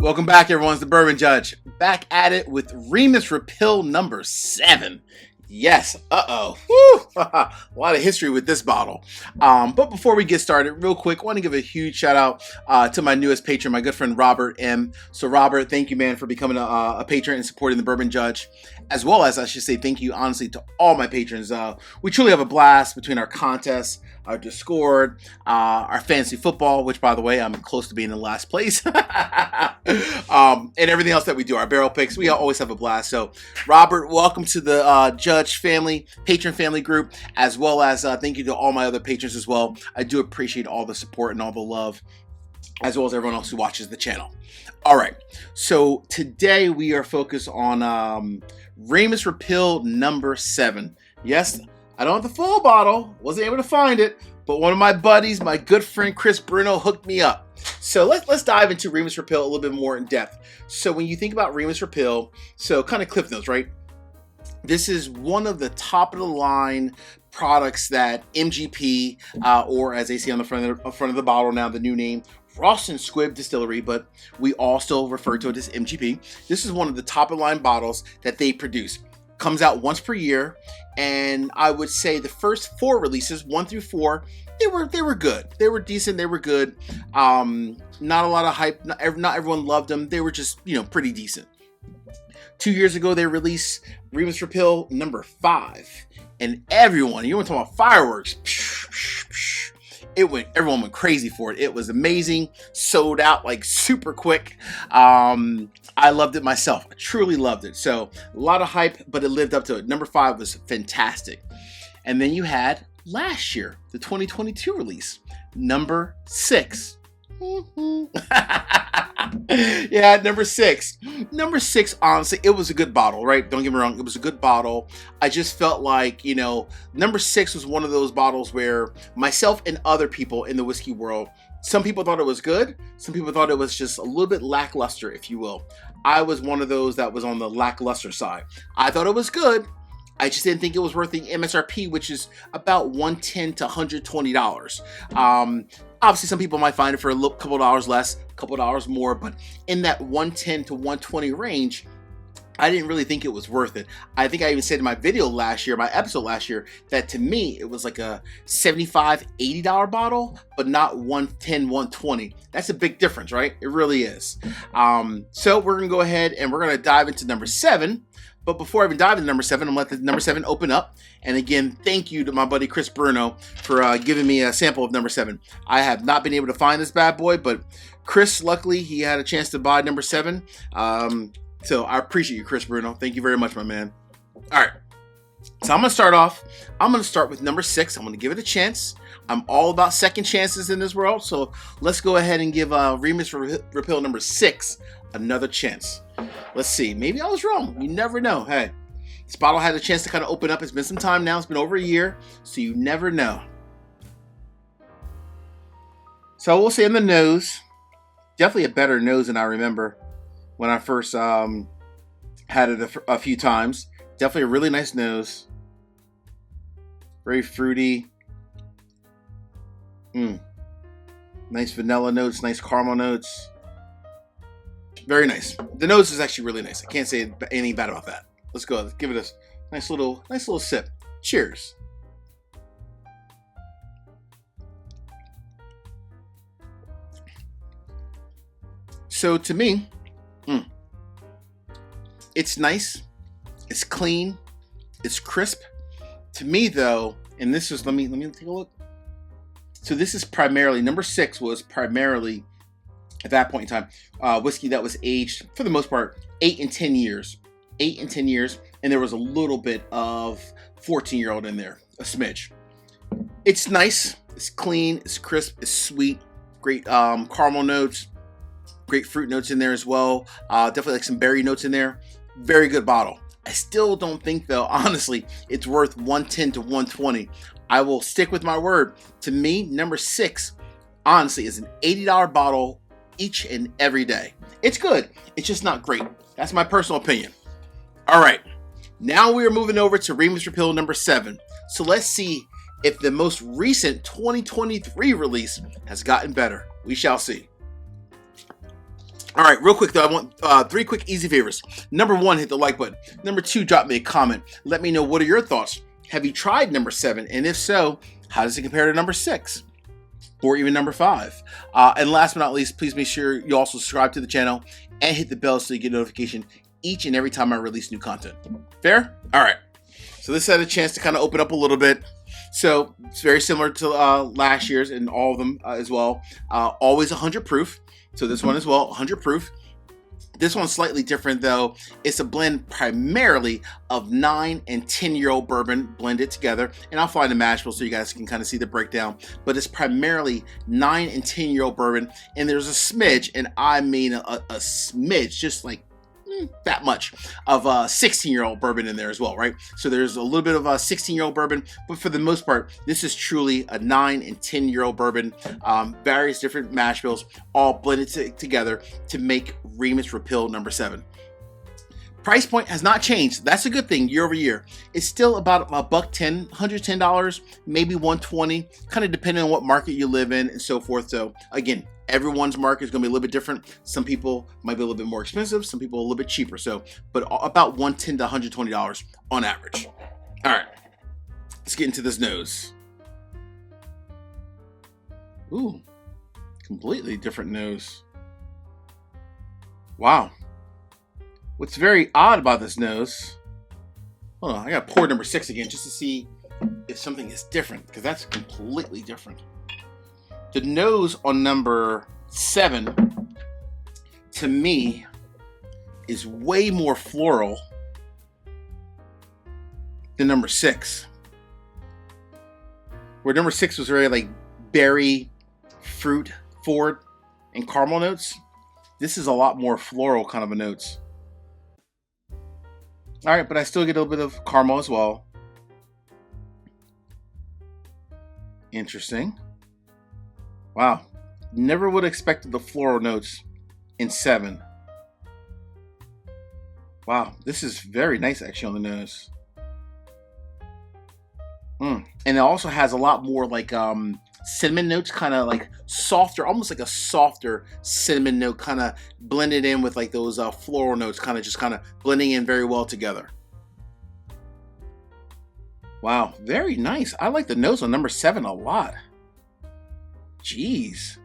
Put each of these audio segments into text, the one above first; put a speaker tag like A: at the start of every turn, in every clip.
A: Welcome back, everyone. It's the Bourbon Judge. Back at it with Remus Repeal number 7. Yes. Woo! A lot of history with this bottle. But before we get started, real quick, I want to give a huge shout out to my newest patron, my good friend Robert M. So Robert, thank you, man, for becoming a patron and supporting the Bourbon Judge, as well as I should say thank you, honestly, to all my patrons. We truly have a blast between our contests, our Discord, our fantasy football, which, by the way, I'm close to being in last place, and everything else that we do, our barrel picks. We always have a blast. So, Robert, welcome to the Judge family, patron family group, as well as thank you to all my other patrons as well. I do appreciate all the support and all the love, as well as everyone else who watches the channel. All right, so today we are focused on Remus Repeal number 7. Yes, I don't have the full bottle, wasn't able to find it, but one of my buddies, my good friend Chris Bruno, hooked me up. So let's dive into Remus Repeal a little bit more in depth. So when you think about Remus Repeal, so kind of cliff notes, right? This is one of the top of the line products that MGP, or as they say on the front of the bottle now, the new name, Ross and Squibb Distillery, but we all still refer to it as MGP. This is one of the top of the line bottles that they produce. Comes out once per year, and I would say the first 4 releases, 1 through 4, they were good. They were decent. They were good. Not a lot of hype. Not everyone loved them. They were just, pretty decent. 2 years ago, they released Remus Repeal number 5, and everyone, you want to talk about fireworks? Everyone went crazy for it. It was amazing. Sold out like super quick. I loved it myself. I truly loved it. So a lot of hype, but it lived up to it. Number 5 was fantastic. And then you had last year, the 2022 release, number 6. Yeah, number 6. Number 6, honestly, it was a good bottle, right? Don't get me wrong, it was a good bottle. I just felt like, number 6 was one of those bottles where myself and other people in the whiskey world, some people thought it was good. Some people thought it was just a little bit lackluster, if you will. I was one of those that was on the lackluster side. I thought it was good. I just didn't think it was worth the MSRP, which is about $110 to $120. Obviously, some people might find it for a couple dollars less, a couple dollars more, but in that $110 to $120 range, I didn't really think it was worth it. I think I even said in my episode last year, that to me, it was like a $75, $80 bottle, but not $110, $120. That's a big difference, right? It really is. So we're going to go ahead and we're going to dive into number 7. But before I even dive into number 7, I'm going to let the number 7 open up. And again, thank you to my buddy Chris Bruno for giving me a sample of number 7. I have not been able to find this bad boy, but Chris, luckily, he had a chance to buy number 7. So I appreciate you, Chris Bruno. Thank you very much, my man. All right. So I'm going to start off. I'm going to start with number 6. I'm going to give it a chance. I'm all about second chances in this world. So let's go ahead and give Remus Repeal number 6 another chance. Let's see. Maybe I was wrong. You never know. Hey, this bottle had a chance to kind of open up. It's been some time now. It's been over a year. So you never know. So we'll say on the nose. Definitely a better nose than I remember when I first had it a few times. Definitely a really nice nose. Very fruity. Nice vanilla notes, nice caramel notes. Very nice. The nose is actually really nice. I can't say anything bad about that. Let's go. Let's give it a nice little sip. Cheers. So to me, it's nice. It's clean. It's crisp. To me, though, and this is, let me take a look. So this is primarily, number 6 was primarily, at that point in time, whiskey that was aged, for the most part, 8 and 10 years. 8 and 10 years, and there was a little bit of 14-year-old in there, a smidge. It's nice. It's clean. It's crisp. It's sweet. Great caramel notes. Great fruit notes in there as well. Definitely like some berry notes in there. Very good bottle. I still don't think, though, honestly, it's worth $110 to $120. I will stick with my word. To me, number 6, honestly, is an $80 bottle each and every day. It's good. It's just not great. That's my personal opinion. All right. Now we are moving over to Remus Repeal number 7. So let's see if the most recent 2023 release has gotten better. We shall see. All right, real quick though, I want 3 quick easy favors. Number 1, hit the like button. Number 2, drop me a comment. Let me know what are your thoughts. Have you tried number 7? And if so, how does it compare to number 6? Or even number 5? And last but not least, please make sure you also subscribe to the channel and hit the bell so you get notification each and every time I release new content. Fair? All right. So this had a chance to kind of open up a little bit. So it's very similar to last year's and all of them as well. Always 100 proof. So this one as well, 100 proof. This one's slightly different though. It's a blend primarily of 9 and 10-year-old bourbon blended together. And I'll find the mash bill so you guys can kind of see the breakdown. But it's primarily 9 and 10-year-old bourbon. And there's a smidge, and I mean a smidge, just like that much of 16-year-old bourbon in there as well, right? So there's a little bit of 16-year-old bourbon, but for the most part, this is truly a 9 and 10-year-old bourbon, various different mash bills, all blended together to make Remus Repeal number 7. Price point has not changed. That's a good thing year over year. It's still about $110, $110, maybe $120, kind of depending on what market you live in and so forth. So again, everyone's market is going to be a little bit different. Some people might be a little bit more expensive, some people a little bit cheaper. So, but about $110 to $120 on average. All right, let's get into this nose. Ooh, completely different nose. Wow. What's very odd about this nose, hold on, I gotta pour number 6 again just to see if something is different, because that's completely different. The nose on number 7, to me, is way more floral than number 6. Where number 6 was very like berry, fruit forward, and caramel notes. This is a lot more floral kind of a notes. All right, but I still get a little bit of caramel as well. Interesting. Wow. Never would have expected the floral notes in 7. Wow, this is very nice actually on the nose. And it also has a lot more like cinnamon notes, kind of like softer, almost like a softer cinnamon note, kind of blended in with like those floral notes, kind of blending in very well together. Wow, very nice. I like the nose on number 7 a lot. Jeez.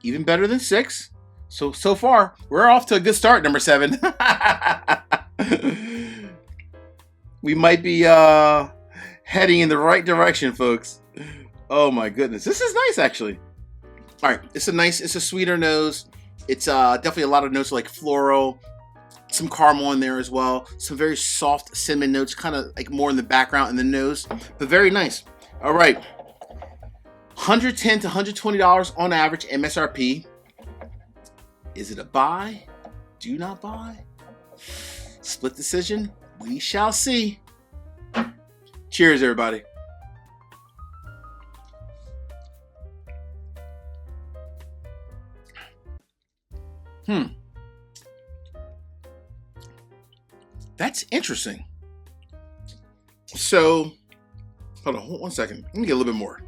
A: Even better than 6. So far, we're off to a good start, number 7. We might be heading in the right direction, folks. Oh my goodness. This is nice, actually. All right, it's a sweeter nose. It's definitely a lot of notes like floral, some caramel in there as well. Some very soft cinnamon notes, kind of like more in the background in the nose, but very nice. All right. $110 to $120 on average MSRP. Is it a buy? Do not buy? Split decision? We shall see. Cheers, everybody. That's interesting. So, hold on, one second. Let me get a little bit more.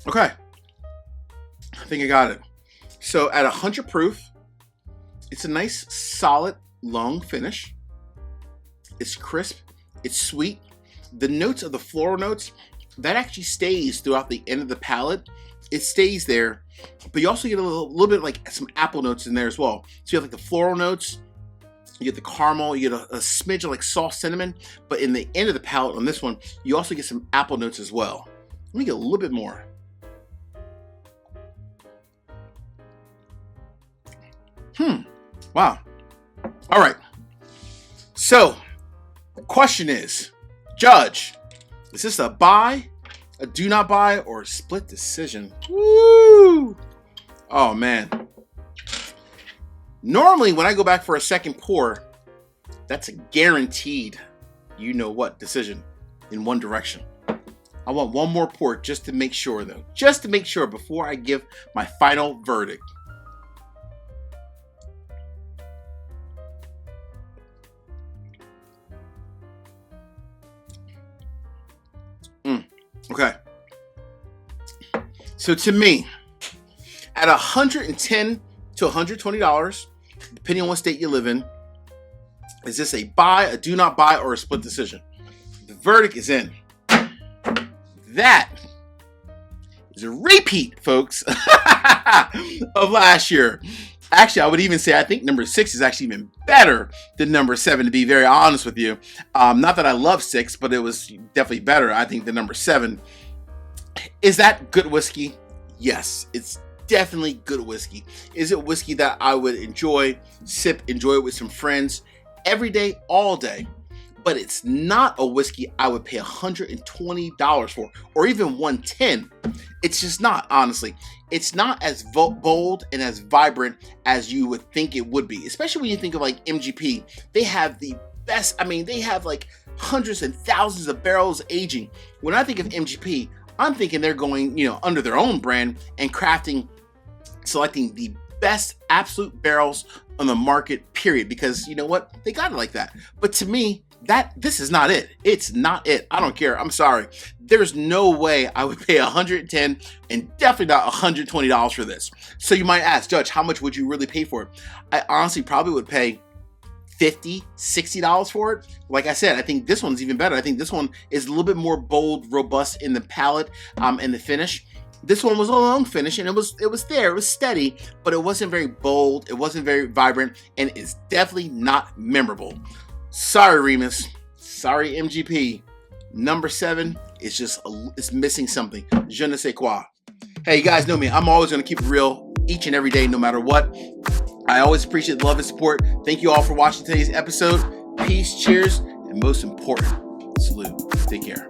A: Okay. I think I got it. So at 100 proof, it's a nice, solid, long finish. It's crisp. It's sweet. The notes of the floral notes, that actually stays throughout the end of the palate. It stays there, but you also get a little bit like some apple notes in there as well. So you have like the floral notes, you get the caramel, you get a smidge of like soft cinnamon, but in the end of the palate on this one, you also get some apple notes as well. Let me get a little bit more. Wow. All right. So, the question is, Judge, is this a buy, a do not buy, or a split decision? Woo! Oh, man. Normally, when I go back for a second pour, that's a guaranteed you-know-what decision in one direction. I want one more pour just to make sure, though. Just to make sure before I give my final verdict. Okay. So to me, at $110 to $120, depending on what state you live in, is this a buy, a do not buy, or a split decision? The verdict is in. That is a repeat, folks, of last year. Actually, I would even say I think number 6 is actually even better than number 7, to be very honest with you. Not that I love 6, but it was definitely better, I think, than number 7. Is that good whiskey? Yes, it's definitely good whiskey. Is it whiskey that I would enjoy it with some friends every day, all day? But it's not a whiskey I would pay $120 for, or even $110. It's just not, honestly. It's not as bold and as vibrant as you would think it would be, especially when you think of like MGP. They have the best, they have like hundreds and thousands of barrels aging. When I think of MGP, I'm thinking they're going, under their own brand and selecting the best absolute barrels on the market, period. Because you know what? They got it like that. But to me, this is not it. It's not it. I don't care. I'm sorry. There's no way I would pay $110 and definitely not $120 for this. So you might ask, Judge, how much would you really pay for it? I honestly probably would pay $50, $60 for it. Like I said, I think this one's even better. I think this one is a little bit more bold, robust in the palate and the finish. This one was a long finish, and it was there. It was steady, but it wasn't very bold. It wasn't very vibrant, and it's definitely not memorable. Sorry, Remus. Sorry, MGP. Number 7 is it's missing something. Je ne sais quoi. Hey, you guys know me. I'm always going to keep it real each and every day, no matter what. I always appreciate the love and support. Thank you all for watching today's episode. Peace, cheers, and most important, salute. Take care.